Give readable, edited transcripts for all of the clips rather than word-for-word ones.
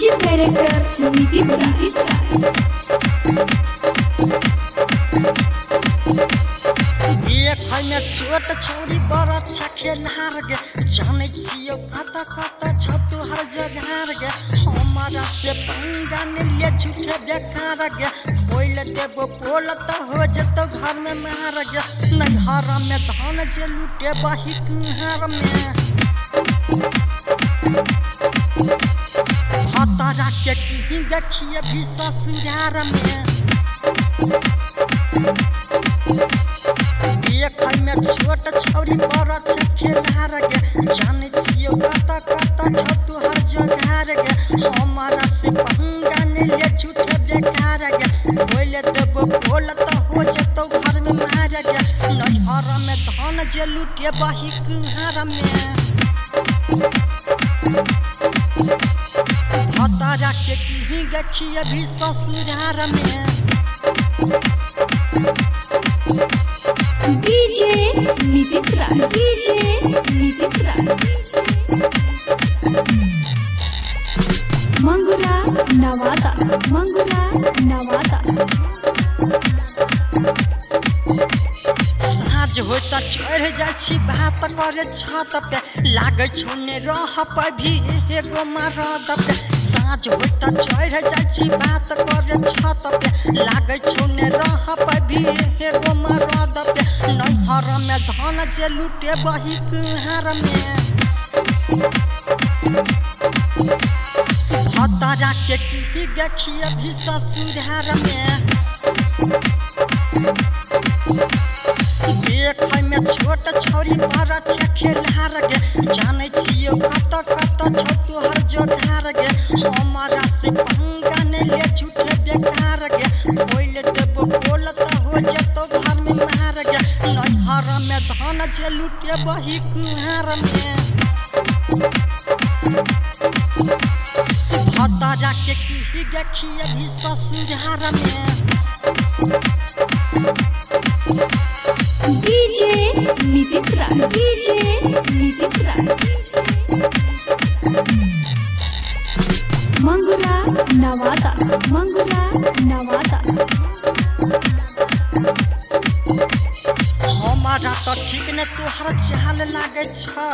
music director Nitish एक है छोट छोरी बड़ा अच्छा खेलहार गे जाने छियो कता कता छतु हर जगह गे हमारा से पंगा ने लिए झूठे बेकार गे कोइल देबो पोल त हो जतो घर में मार गे नैहर में धान जे लूटे बही कुहार में हतारा के की देखिए भी ससुरार में एक है छोट छोरी बड़ा खेलहार गे जाने छियो कता कता छतु हर जगह गे हमारा से पंगा ने लिए झूठे बेकार गे बोले देबो बोल त हो जतो घर में मार गे नैहर में धान जे लूटे बही कुहार में हतारा के की देखिए भी ससुरार में डीजे नीतीश मंगुरा नवादा आज होता चढ़ जा छी बात करे छत पे लागे छुने रह भी एगो मरद पे साँझ होता चढ़ जा छी बात करे छत पे लागे छुने रह भी एगो मरद पे नैहर में धान जे लूटे बही कुहार में हतारा के की देखिए भी ससुरार में एक है छोट छोरी बड़ा खेलहार गे जाने छियो कता कता छतु हर जगह गे हमारा से पंगा ने लिए झूठे बेकार गे बोले देबो बोल त हो जतो घर में मार गे नैहर में धान जे लूटे बही कुहार में हतारा के की देखिए भी ससुरार में डीजे नीतीश मंगुरा नवादा हमारा तो ठीक न तोहर चाल लागे छौ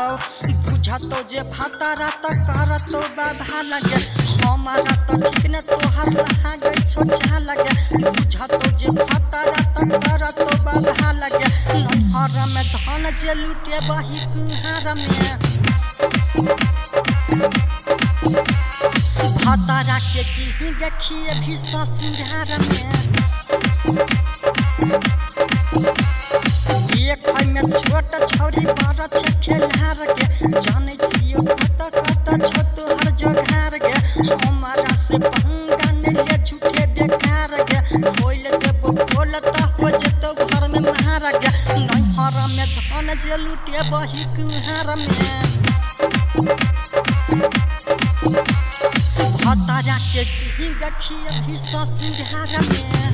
बुझतो जे भतारा त करतो बाधा लगे हमारा तो ठीक न तोहर लागे छौ चाल लगे बुझतो जे भतारा त करतो बाधा लगे नैहर में धान जे लूटे बही कुहार में हतारा के की देखिए भी ससुरार में एक है छोट छोरी बड़ा खेलहार गे जाने छियो कता कता छतु हर जगह गे हमारा से पंगा ने लिए झूठे बेकार गे बोले देबो बोल त हो जतो घर में मार गे नैहर में धान जे लूटे बही कुहार में हतारा के की देखिए भी ससुरार में